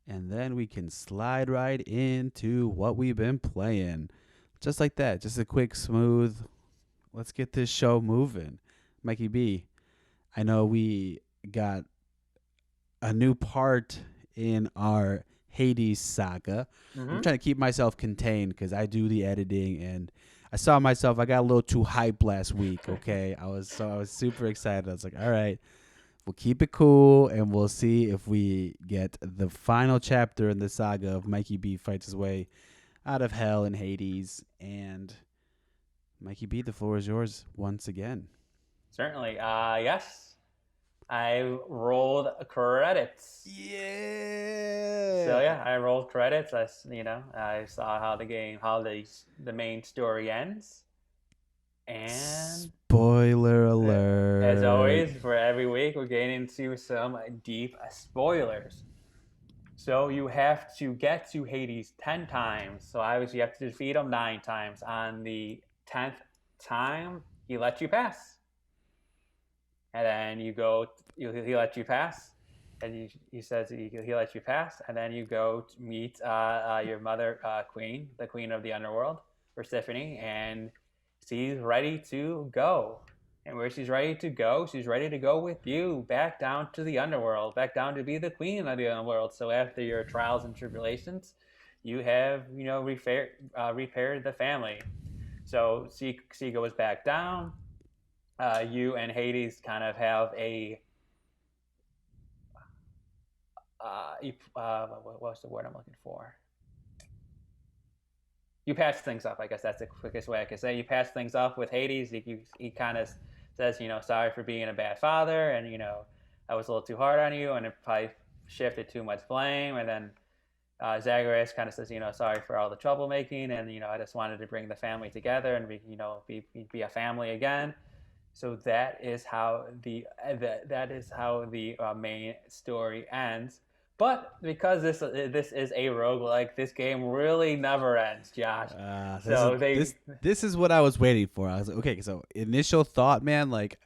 and then we can slide right into what we've been playing. Just like that, just a quick, smooth, let's get this show moving. Mikey B, I know we got a new part in our Hades saga. I'm Mm-hmm. trying to keep myself contained because I do the editing and I saw myself. I got a little too hyped last week. Okay, I was super excited. I was like, all right, we'll keep it cool and we'll see if we get the final chapter in the saga of Mikey B fights his way out of hell in Hades. And Mikey B, the floor is yours once again. Certainly. Yes, I rolled credits. So Yeah. yeah, I rolled credits. I saw how the main story ends, and Spoiler uh, as alert. always, for every week, we're getting into some deep spoilers. So you have to get to Hades 10 times. So obviously you have to defeat him 9 times. On the 10th time, he lets you pass, and then you go. He lets you pass, and he says he lets you pass, and then you go to meet your mother, Queen, the Queen of the Underworld, Persephone, and she's ready to go. And where she's ready to go with you back down to the underworld, back down to be the queen of the underworld. So after your trials and tribulations, you have repaired the family. So she goes back down. You and Hades kind of have a what's the word I'm looking for? You patch things up. I guess that's the quickest way I can say. You patch things up with Hades. He kind of says, sorry for being a bad father, and I was a little too hard on you, and it probably shifted too much blame. And then Zagreus kind of says, sorry for all the troublemaking, and I just wanted to bring the family together and be a family again. So that is how the main story ends. But because this is a roguelike, this game really never ends, Josh. This is So they this is what I was waiting for. I was like, okay, so initial thought, man, like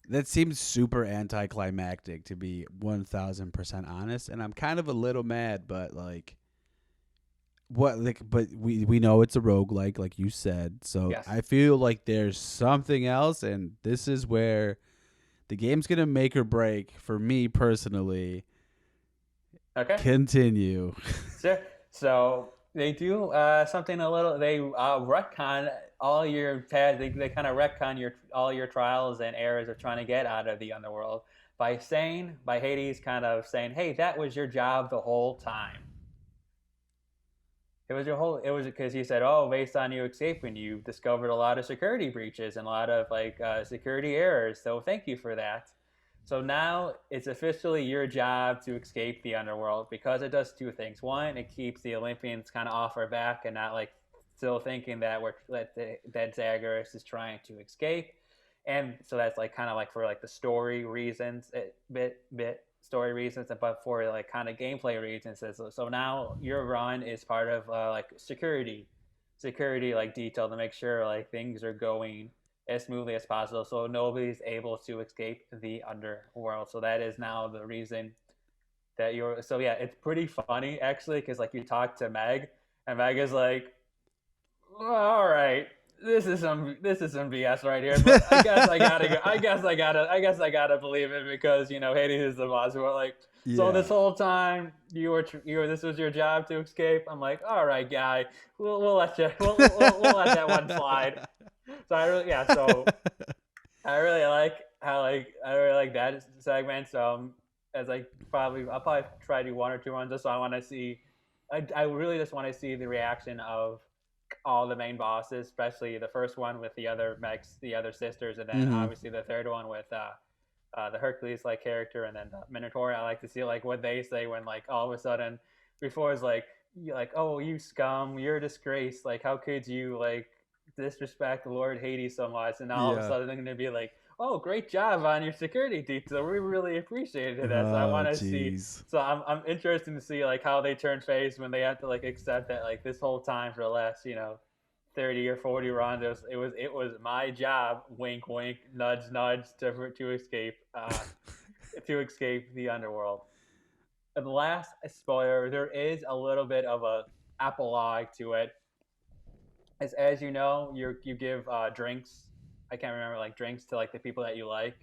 that seems super anticlimactic to be 1000% honest, and I'm kind of a little mad, but like but we know it's a rogue like you said. So yes. I feel like there's something else, and this is where the game's gonna make or break for me personally. Okay. Continue. Sure. So they do something a little. They retcon all your paths. They kind of retcon all your trials and errors of trying to get out of the underworld by Hades kind of saying, "Hey, that was your job the whole time." It was because he said, oh, based on you escaping, you discovered a lot of security breaches and a lot of security errors. So thank you for that. So now it's officially your job to escape the underworld because it does two things. One, it keeps the Olympians kind of off our back and not like still thinking that Zagreus is trying to escape. And so that's like kind of like for like the story reasons, bit story reasons, but for like kind of gameplay reasons. So now your run is part of like security like detail to make sure like things are going as smoothly as possible, so nobody's able to escape the underworld. So that is now the reason that you're. So yeah, it's pretty funny actually, because like you talk to Meg, and Meg is like, all right, this is some BS right here. But I guess I gotta go. I guess I gotta believe it because Hades is the boss. We're like, so this Yeah. whole time this was your job to escape. I'm like, all right, guy, we'll let you we'll let that one slide. So I really yeah. So I really like that segment. So as I'll probably try to do one or two runs just so I want to see. I really just want to see the reaction of all the main bosses, especially the first one with the other sisters, and then hmm obviously the third one with the Hercules like character, and then the Minotaur. I like to see like what they say when like all of a sudden before it's like, oh, you scum, you're a disgrace, like how could you like disrespect Lord Hades so much, and all of a Yeah. sudden they're gonna be like, oh, great job on your security detail, we really appreciated that. So I Oh, want to see. jeez. So I'm interested to see like how they turn face when they have to like accept that like this whole time for the last 30 or 40 runs it was my job, wink wink, nudge nudge, to escape the underworld. the last spoiler, there is a little bit of a epilogue to it. As you know, you give drinks. I can't remember like drinks to like the people that you like.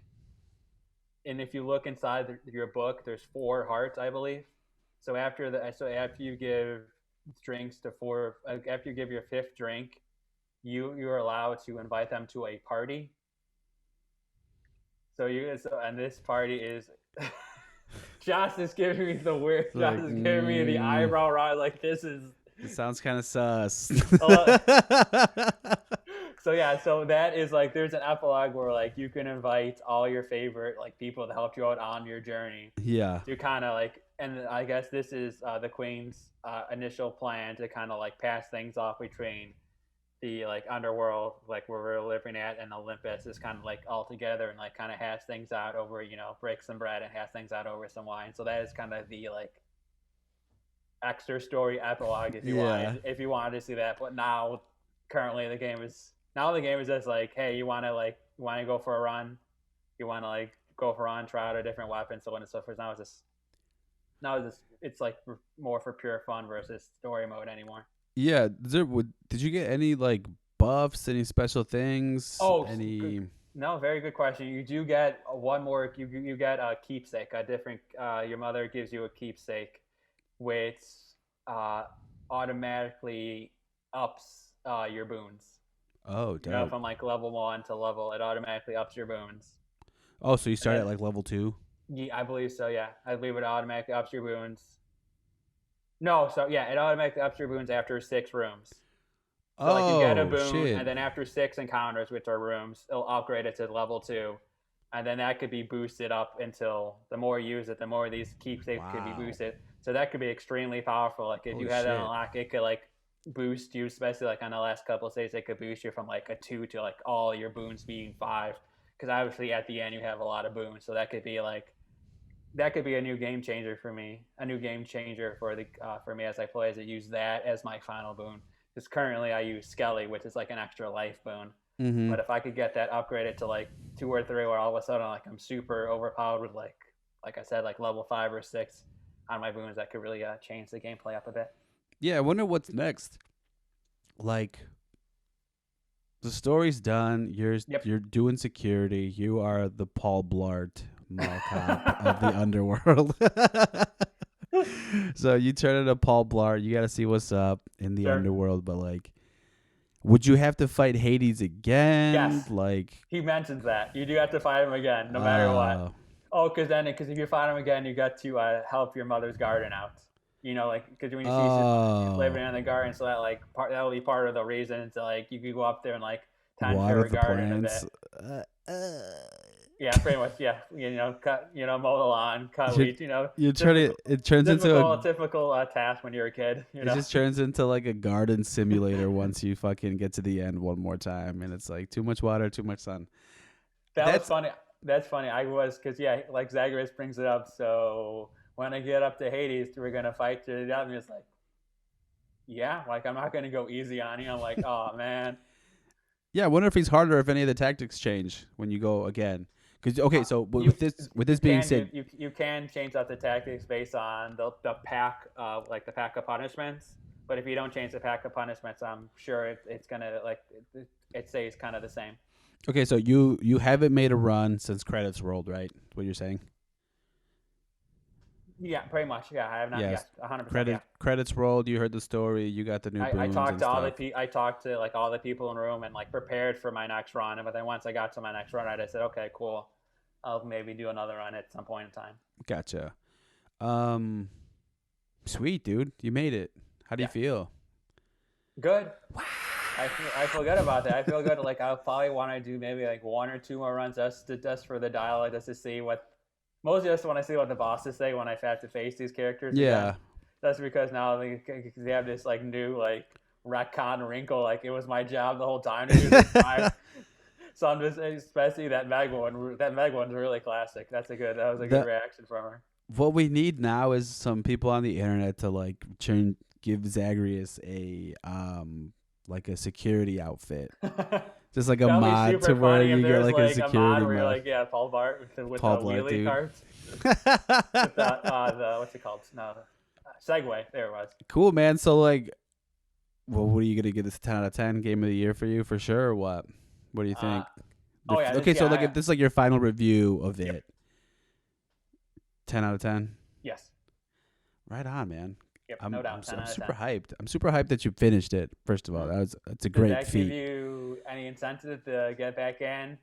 And if you look inside your book, there's 4 hearts, I believe. So after you give drinks to four, after you give your 5th drink, you're allowed to invite them to a party. And this party is Josh is giving me the weird. It's Josh like, is giving me the eyebrow rise. Like this is. It sounds kind of sus. So yeah, so that is like there's an epilogue where like you can invite all your favorite like people that helped you out on your journey. Yeah. To kind of like, and I guess this is the Queen's initial plan to kind of like pass things off between the like underworld, like where we're living at, and Olympus is kind of like all together and like kind of has things out over, break some bread and has things out over some wine. So that is kind of the like extra story epilogue if you wanted to see that. But now currently the game is just like, hey, you want to go for a run, you want to like go for a run, try out a different weapon, so on and so forth. It's like more for pure fun versus story mode anymore. Yeah. Did you get any like buffs, any special things? No, very good question. You do get one more. You get a keepsake, a different. Your mother gives you a keepsake, which automatically ups your boons. Oh, dope. From like level 1 to level, it automatically ups your boons. Oh, so you start at like level 2? Yeah, I believe so. Yeah, I believe it automatically ups your boons. No, so yeah, it automatically ups your boons after 6 rooms. So like you get a boon, shit. and then after 6 encounters, which are rooms, it'll upgrade it to level 2, and then that could be boosted up until the more you use it, the more these keepsakes could be boosted. So that could be extremely powerful. Like if you had it unlocked, it could like boost you, especially like on the last couple of stages, it could boost you from like a 2 to like all your boons being 5. Because obviously at the end you have a lot of boons, so that could be a new game changer for me, a new game changer for me as I play, as I use that as my final boon. Because currently I use Skelly, which is like an extra life boon. Mm-hmm. But if I could get that upgraded to like 2 or 3, where all of a sudden like I'm super overpowered with like I said, like level 5 or 6 on my boons, that could really change the gameplay up a bit. Yeah, I wonder what's next. Like, the story's done. You're doing security. You are the Paul Blart Mall cop of the underworld. So you turn into Paul Blart. You got to see what's up in the underworld. But like, would you have to fight Hades again? Yes. Like, he mentions that you do have to fight him again, no matter what. Oh, because if you fight him again, you got to help your mother's garden out. Because when you see she's living in the garden, so that will be part of the reason to like you could go up there and like tend to her garden plants. a bit. Yeah, pretty much. Yeah, cut, mow the lawn, cut weeds. It turns into a typical task when you're a kid. It just turns into like a garden simulator once you fucking get to the end one more time, and it's like too much water, too much sun. That's funny. That's funny. Because like Zagreus brings it up. So when I get up to Hades, we're gonna fight to the death. And it's like, yeah, like I'm not gonna go easy on you. I'm like, oh man. Yeah, I wonder if he's harder if any of the tactics change when you go again. Because with this being said, you can change out the tactics based on the pack, like the pack of punishments. But if you don't change the pack of punishments, I'm sure it's gonna it stays kind of the same. Okay, so you haven't made a run since credits rolled, right? What you're saying? Yeah, pretty much. Yeah, I have not. Yes. Yeah, 100%. Credits rolled. You heard the story. You got the new. I talked to all the people in the room and like prepared for my next run. But then once I got to my next run, I just said, okay, cool. I'll maybe do another run at some point in time. Gotcha. Sweet, dude. You made it. How do you feel? Good. Wow. I feel good about that. I feel good. Like I'll probably want to do maybe like 1 or 2 more runs just for the dialogue, just to see what. Mostly just when I see what the bosses say when I have to face these characters. Yeah. Again. That's because now they have this like new like retcon wrinkle. Like it was my job the whole time to do this. So I'm just, especially that Meg one. That Meg one's really classic. That was a good reaction from her. What we need now is some people on the internet to like give Zagreus a like a security outfit. Just like a That'll be mod to super where funny if you get there's like a like a mod security where you're mod. like, yeah, Paul Bart with Paul the Blart, wheelie dude. carts with the what's it called? No, Segway. There it was. Cool, man. So like, well, what are you gonna give this 10 out of 10 game of the year for you for sure? Or what? What do you Uh, think? oh yeah, Okay, so like yeah. if this is like your final review of Yep. it, 10 out of 10. Yes. Right on, man. Yep. I'm No I'm doubt. 10 I'm out of super 10. hyped. I'm super hyped that you finished it. First of all, Mm-hmm. that's a Does great that give feat. you any incentive to get back in? To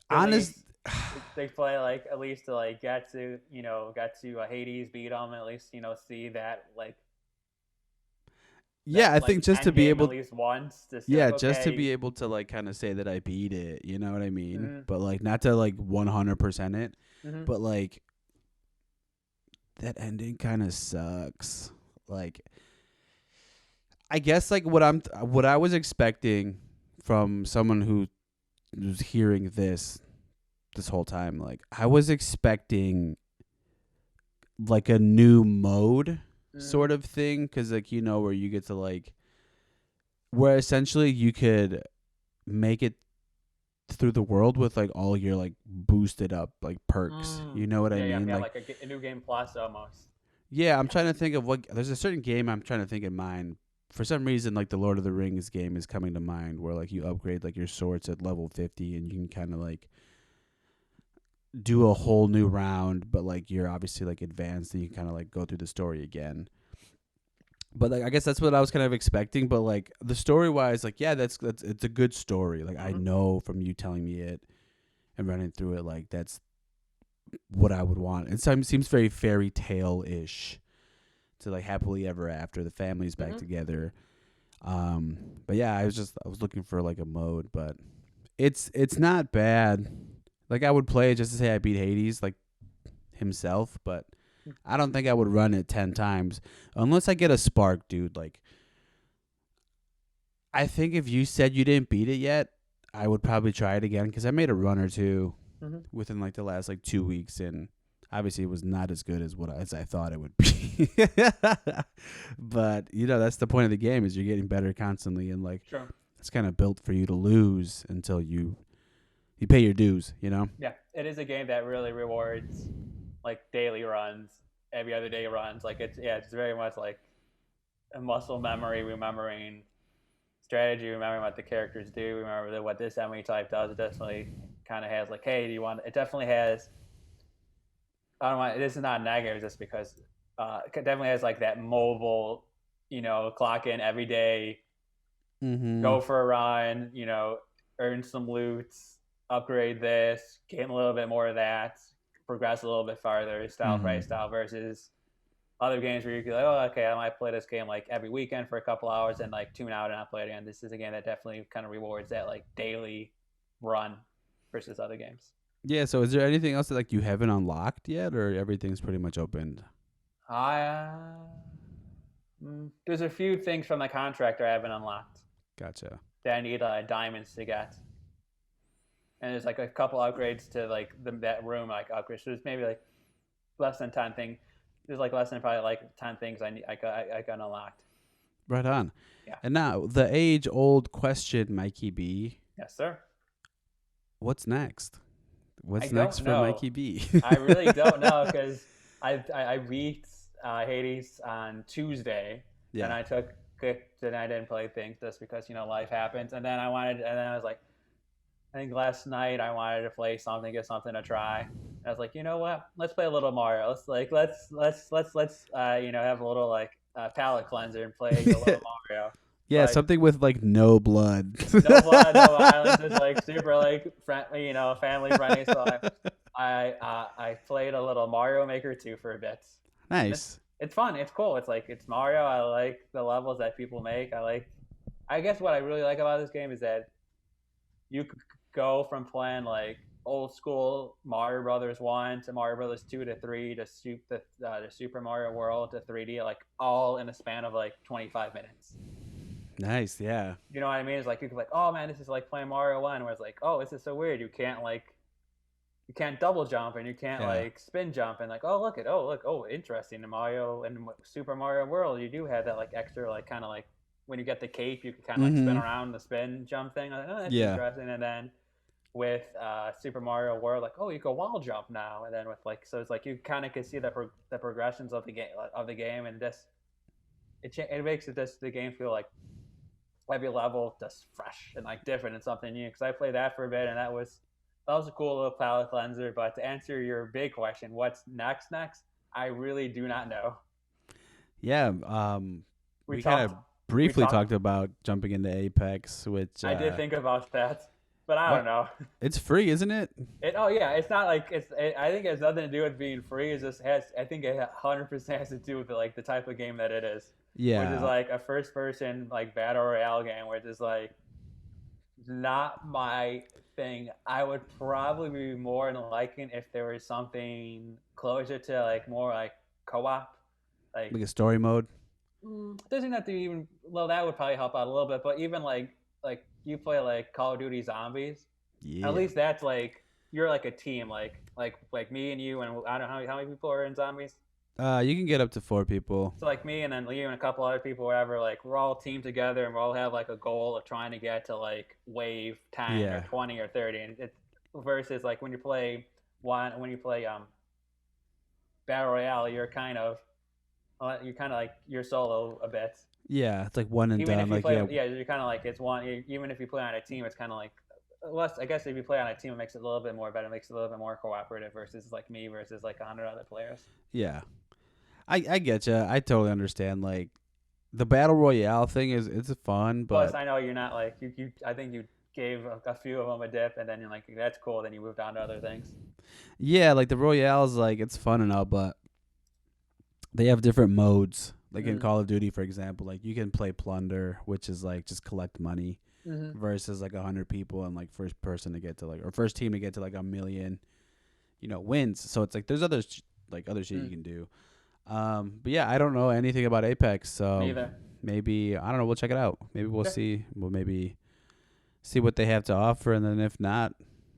at Honest, least they play like at least to like get to Hades, beat them, at least see that yeah, I like think just to end be game at able, least once. Just be like, yeah, just to okay. be able to like kind of say that I beat it. You know what I mean? Mm-hmm. But like not to like 100% it, Mm-hmm. but like that ending kind of sucks. Like I guess like what I was expecting from someone who was hearing this whole time, like I was expecting like a new mode Mm-hmm. sort of thing, because like where you get to like where essentially you could make it through the world with like all your like boosted up like perks. You know what I Yeah, yeah, mean? yeah. Like Like a new game plus almost. yeah, I'm trying to think of what there's a certain game I'm trying to think in mind. For some reason, like the Lord of the Rings game is coming to mind, where like you upgrade like your swords at level 50, and you can kind of like do a whole new round, but like you're obviously like advanced, and you can kind of like go through the story again. But like I guess that's what I was kind of expecting. But like the story wise, like yeah, that's it's a good story. Like I Mm-hmm. know from you telling me it and running through it, like that's what I would want. It seems very fairy tale ish to like happily ever after. The family's back Mm-hmm. together. But yeah, I was looking for like a mode, but it's not bad. Like I would play it just to say I beat Hades, like himself, but I don't think I would run it 10 times unless I get a spark, dude. Like I think if you said you didn't beat it yet, I would probably try it again, because I made a run or two Mm-hmm. within like the last like 2 weeks, and obviously it was not as good as I thought it would be. But that's the point of the game, is you're getting better constantly, and like Sure. it's kind of built for you to lose until you pay your dues. Yeah, it is a game that really rewards like daily runs, every other day runs. Like it's very much like a muscle memory, remembering strategy, remembering what the characters do, remember what this enemy type does. It definitely kind of has like, hey, do you want? It definitely has. I don't want. This is not negative, just because it definitely has like that mobile, clock in every day, Mm-hmm. go for a run, earn some loot, upgrade this, gain a little bit more of that, progress a little bit farther, style Mm-hmm. price style versus other games where you can like, oh, okay, I might play this game like every weekend for a couple hours and like tune out and not play it again. This is a game that definitely kind of rewards that like daily run versus other games. Yeah. So is there anything else that like you haven't unlocked yet, or everything's pretty much opened? I there's a few things from the contractor I haven't unlocked Gotcha. that I need diamonds to get, and there's like a couple upgrades to like that room like upgrades. So there's maybe like less than 10 things. There's like less than probably like 10 things I got unlocked. Right on. Yeah. And now the age old question, Mikey B. Yes, sir. What's next? I What's next don't for know. Mikey B? I really don't know because I beat Hades on Tuesday, and Yeah. I took and I didn't play things just because life happens. And then I was like, I think last night I wanted to play something, get something to try. And I was like, you know what? Let's play a little Mario. Let's have a little like palate cleanser and play a little Mario. So Yeah, something with like no blood. no blood, no violence, just like super like friendly, family friendly. So I played a little Mario Maker 2 for a bit. And Nice. it's fun. It's cool. It's like it's Mario. I like the levels that people make. I guess what I really like about this game is that you could go from playing like old school Mario Brothers 1 to Mario Brothers 2 to 3 to Super Mario World to 3D, like all in the span of like 25 minutes. Nice, yeah. You know what I mean? It's like you could like, oh man, this is like playing Mario 1, where it's like, oh, this is so weird. You can't double jump and you can't Yeah. like spin jump and like, oh look, oh interesting. In Mario and Super Mario World, you do have that like extra like kind of like when you get the cape, you can kind of like spin Mm-hmm. around the spin jump thing. I'm like, oh, that's Yeah. interesting. And then with Super Mario World, like, oh, you can wall jump now. And then with like, so it's like you kind of can see the progressions of the game, and this it makes it just the game feel like every level just fresh and like different and something new. Because I played that for a bit, and that was a cool little palate cleanser. But to answer your big question, what's next? Next, I really do not know. Yeah. We We kind talked. of We briefly talked. talked about jumping into Apex, which I did think about that, but I don't what know. it's free, isn't it? Oh yeah, it's not like I think it has nothing to do with being free. It just has. I think it 100% has to do with like the type of game that it is, which is Yeah. like a first person like battle royale game, which is like not my thing. I would probably be more in liking if there was something closer to like more like co-op, like Like a story mode. doesn't have to even. Well, that would probably help out a little bit, but even like you play like Call of Duty Zombies, at Yeah. least that's like you're like a team, like me and you, and I don't know how many people are in Zombies. You can get up to 4 people. So like me and then you and a couple other people, whatever, like we're all teamed together and we all have like a goal of trying to get to like wave 10 or Yeah. 20 or 30, and it's versus like when you play battle royale, you're kind of like you're solo a bit. Yeah, it's like one and Even done. if you Like play, yeah, yeah, you're kind of like it's one. Even if you play on a team, it's kind of like less. I guess if you play on a team, it makes it a little bit more better. It makes it a little bit more cooperative versus like me versus like 100 other players. yeah. I get you. I totally understand. Like the battle royale thing is it's fun, Plus, but I know you're not like you. I think you gave a few of them a dip, and then you're like, that's cool. Then you moved on to other things. yeah, like the royales, like it's fun and all, but they have different modes. Like in Mm. Call of Duty, for example, like you can play plunder, which is like just collect money, Mm-hmm. versus like 100 people and like first person to get to like or first team to get to like 1 million, wins. So it's like there's like other shit you Mm. can do. But yeah, I don't know anything about Apex, Me so either. maybe I don't know. We'll check it out. Maybe we'll Sure. see. We'll maybe see what they have to offer, and then if not,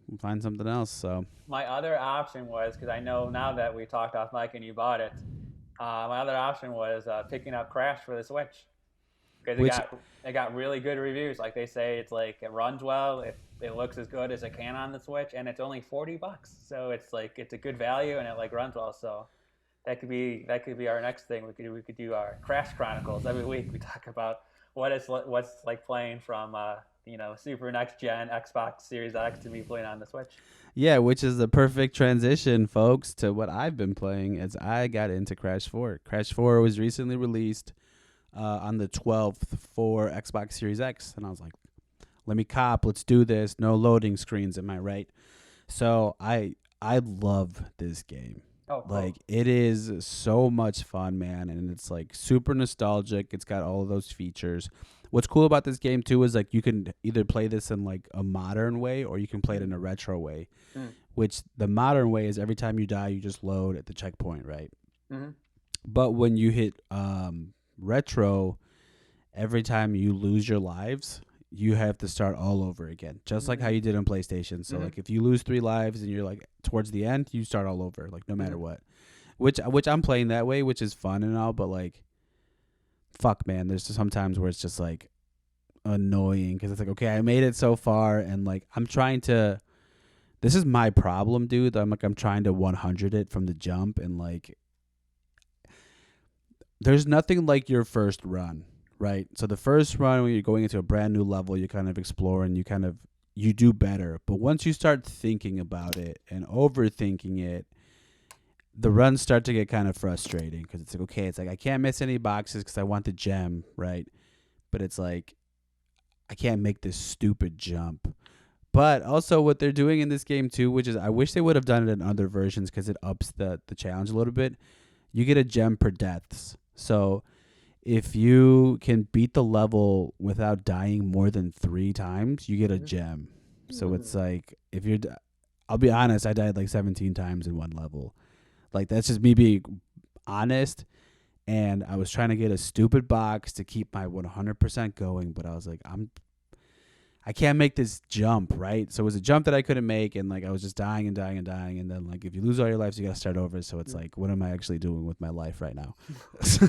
we'll find something else. So My other option was because I know now that we talked off mic and you bought it. My other option was picking up Crash for the Switch because which it got really good reviews. Like they say, it's like it runs well, it looks as good as it can on the Switch, and it's only $40. So it's like it's a good value and it like runs well. So that could be our next thing. We could do our Crash Chronicles every week. We talk about what's like playing from Super Next Gen Xbox Series X to be playing on the Switch. yeah, which is the perfect transition, folks, to what I've been playing as I got into Crash 4. Crash 4 was recently released on the 12th for Xbox Series X, and I was like, let me cop, let's do this. No loading screens, am I right? So I love this game. Oh, cool. Like it is so much fun, man, and it's like super nostalgic. It's got all of those features. What's cool about this game too is like you can either play this in like a modern way or you can play it in a retro way. Mm. Which the modern way is every time you die you just load at the checkpoint, right? Mm-hmm. But when you hit retro, every time you lose your lives, you have to start all over again, just like how you did on PlayStation. So like if you lose 3 lives and you're like towards the end, you start all over, like no matter what. Which I'm playing that way, which is fun and all, but like, fuck, man, there's just sometimes where it's just like annoying because it's like, okay, I made it so far, and like I'm trying to. This is my problem, dude. I'm trying to 100 it from the jump, and like, there's nothing like your first run. Right. So the first run when you're going into a brand new level, you kind of explore and you do better. But once you start thinking about it and overthinking it, the runs start to get kind of frustrating because it's like, okay, it's like I can't miss any boxes because I want the gem, right? But it's like I can't make this stupid jump. But also what they're doing in this game too, which is I wish they would have done it in other versions because it ups the challenge a little bit. You get a gem per deaths. So if you can beat the level without dying more than 3 times, you get a gem. So it's like I'll be honest, I died like 17 times in one level. Like that's just me being honest. And I was trying to get a stupid box to keep my 100% going, but I was like, I can't make this jump, right? So it was a jump that I couldn't make, and like I was just dying and dying and dying, and then like if you lose all your lives, you gotta start over. So it's like, what am I actually doing with my life right now? So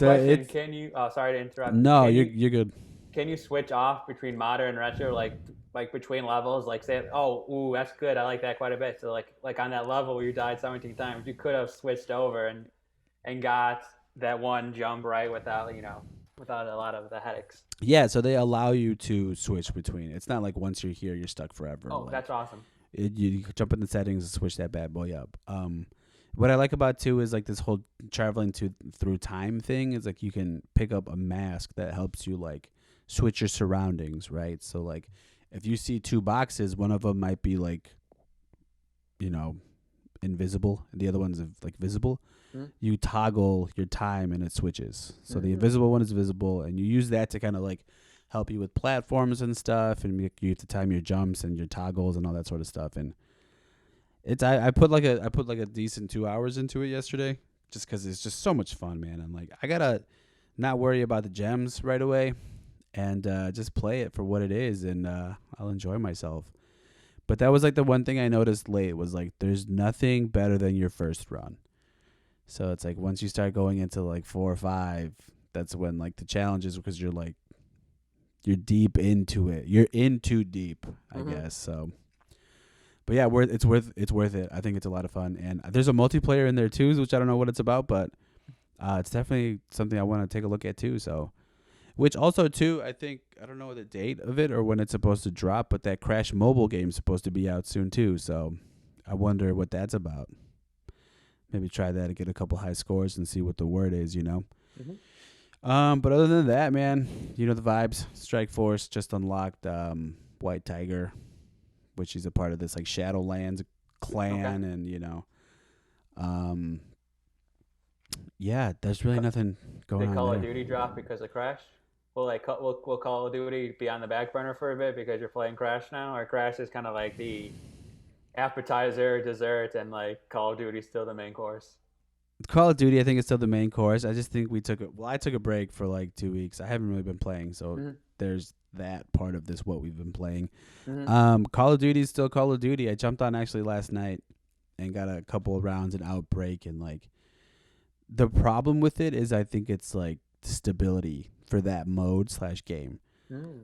Question: it's Can you? Oh, sorry to interrupt. no, you're good. Can you switch off between modern and retro, like between levels? Like say, oh, ooh, that's good. I like that quite a bit. So like on that level where you died 17 times, you could have switched over and got that one jump right without without a lot of the headaches. Yeah, so they allow you to switch between. It's not like once you're here, you're stuck forever. Oh, Like that's awesome. you jump in the settings and switch that bad boy up. What I like about too is like this whole traveling to through time thing is like you can pick up a mask that helps you like switch your surroundings, right? So like if you see two boxes, one of them might be like, you know, invisible and the other one's like visible. Mm-hmm. You toggle your time and it switches. So the Mm-hmm. invisible one is visible, and you use that to kind of like help you with platforms and stuff, and you have to time your jumps and your toggles and all that sort of stuff. And it's I put like a decent 2 hours into it yesterday, just because it's just so much fun, man. I'm like I gotta not worry about the gems right away, and just play it for what it is, and I'll enjoy myself. But that was like the one thing I noticed late was like there's nothing better than your first run. So it's like once you start going into like 4 or 5, that's when like the challenge is because you're deep into it. You're in too deep, I guess. So, but yeah, it's worth it. I think it's a lot of fun, and there's a multiplayer in there too, which I don't know what it's about, but it's definitely something I want to take a look at too. So, which also too, I think I don't know the date of it or when it's supposed to drop, but that Crash mobile game is supposed to be out soon too. So, I wonder what that's about. Maybe try that and get a couple high scores and see what the word is, you know. But other than that, man, you know the vibes. Strike Force just unlocked White Tiger, which is a part of this like Shadowlands clan, and you know, yeah, there's really nothing going on. Did Call of there. Duty drop because of Crash? Will Call of Duty be on the back burner for a bit because you're playing Crash now, or Crash is kind of like the appetizer, dessert, and like Call of Duty still the main course? Call of Duty, I think, is still the main course. I just think I took a break for like 2 weeks. I haven't really been playing, so there's that part of this what we've been playing. Call of Duty is still Call of Duty. I jumped on actually last night and got a couple of rounds in Outbreak, and like the problem with it is I think it's like stability for that mode / game.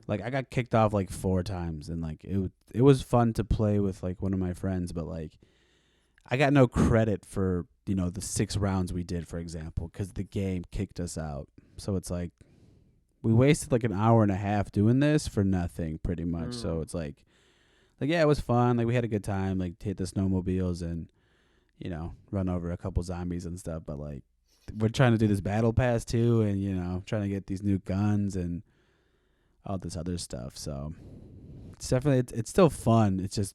Like I got kicked off like 4 times, and like it was fun to play with like one of my friends, but like I got no credit for, you know, the 6 rounds we did, for example, because the game kicked us out. So it's like we wasted like an hour and a half doing this for nothing, pretty much. So it's like yeah, it was fun. Like we had a good time. Like hit the snowmobiles and, you know, run over a couple zombies and stuff. But like we're trying to do this battle pass too, and you know, trying to get these new guns and all this other stuff. So it's definitely it's still fun. It's just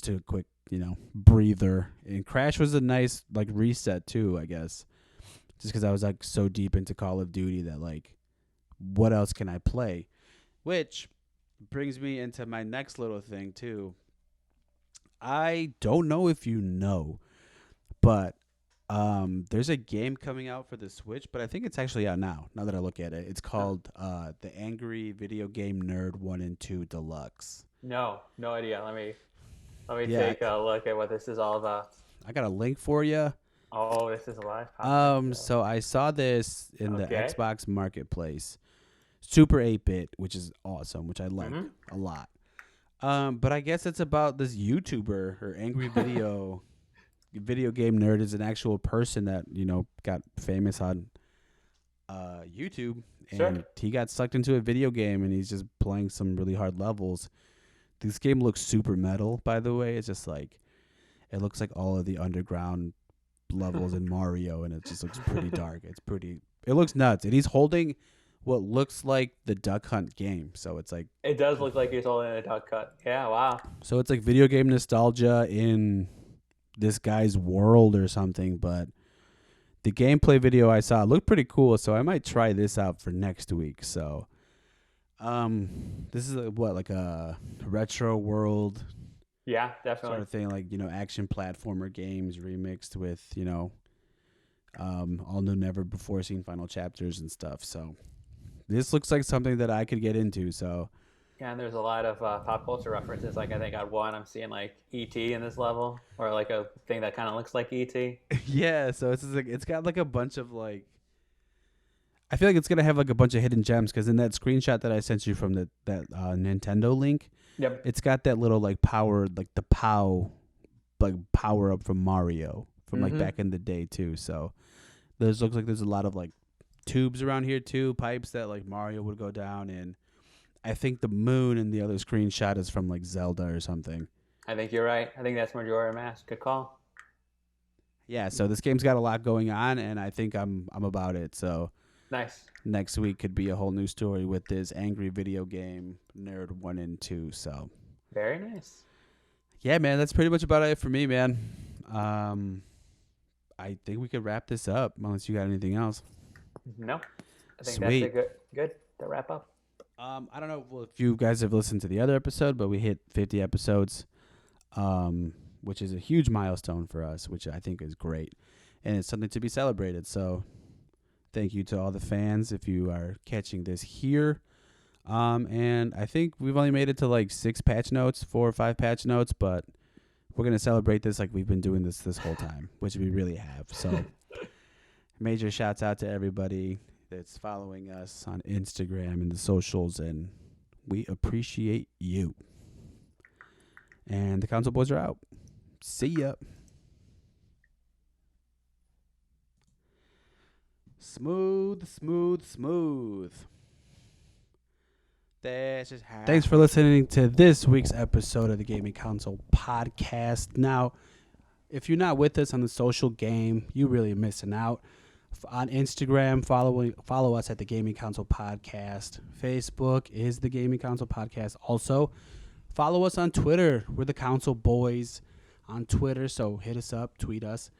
a quick, you know, breather. And Crash was a nice like reset too, I guess, just because I was like so deep into Call of Duty that like what else can I play, which brings me into my next little thing too. I don't know if you know, but there's a game coming out for the Switch, but I think it's actually out now that I look at it. It's called The Angry Video Game Nerd 1 and 2 Deluxe. No idea. Let me take a look at what this is all about. I got a link for you. Oh, this is a live podcast. So I saw this in the Xbox Marketplace. Super 8-bit, which is awesome, which I like a lot. But I guess it's about this YouTuber or Angry Video Game Nerd is an actual person that, you know, got famous on YouTube, and he got sucked into a video game, and he's just playing some really hard levels. This game looks super metal, by the way. It's just like it looks like all of the underground levels in Mario, and it just looks pretty dark. It looks nuts, and he's holding what looks like the Duck Hunt game. So it's like it does look like he's holding a Duck Hunt. Yeah, wow. So it's like video game nostalgia in this guy's world or something, but the gameplay video I saw looked pretty cool, so I might try this out for next week. So this is like a retro world, yeah, definitely sort of thing, like, you know, action platformer games remixed with, you know, all new never before seen final chapters and stuff. So this looks like something that I could get into. So Yeah, and there's a lot of pop culture references. Like I think on one, I'm seeing like ET in this level, or like a thing that kind of looks like ET. yeah, so it's just like it's got like a bunch of like. I feel like it's gonna have like a bunch of hidden gems because in that screenshot that I sent you from that Nintendo link, Yep. it's got that little like power, like the like power up from Mario from like back in the day too. So there's looks like there's a lot of like tubes around here too, pipes that like Mario would go down in. I think the moon in the other screenshot is from like Zelda or something. I think you're right. I think that's Majora Mask. Good call. Yeah, so this game's got a lot going on, and I think I'm about it. So Nice. next week could be a whole new story with this angry video game nerd 1 and 2. So Very nice. yeah, man, that's pretty much about it for me, man. I think we could wrap this up unless you got anything else. No, I think Sweet. that's a good to wrap up. I don't know if you guys have listened to the other episode, but we hit 50 episodes, which is a huge milestone for us, which I think is great. And it's something to be celebrated. So thank you to all the fans if you are catching this here. And I think we've only made it to like 4 or 5 patch notes, but we're going to celebrate this like we've been doing this whole time, which we really have. So major shouts out to everybody that's following us on Instagram and the socials, and we appreciate you. And the console boys are out. See ya. Smooth. That's just how. Thanks for listening to this week's episode of the Gaming Console Podcast. Now, if you're not with us on the social game, you really missing out. On Instagram, follow us at the Gaming Console Podcast. Facebook is the Gaming Console Podcast. Also, follow us on Twitter. We're the Console Boys on Twitter, so hit us up, tweet us.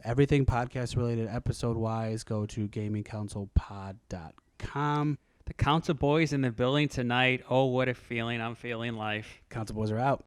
Everything podcast related episode wise, go to gamingconsolepod.com. The Council Boys in the building tonight. Oh, what a feeling. I'm feeling life. Console Boys are out.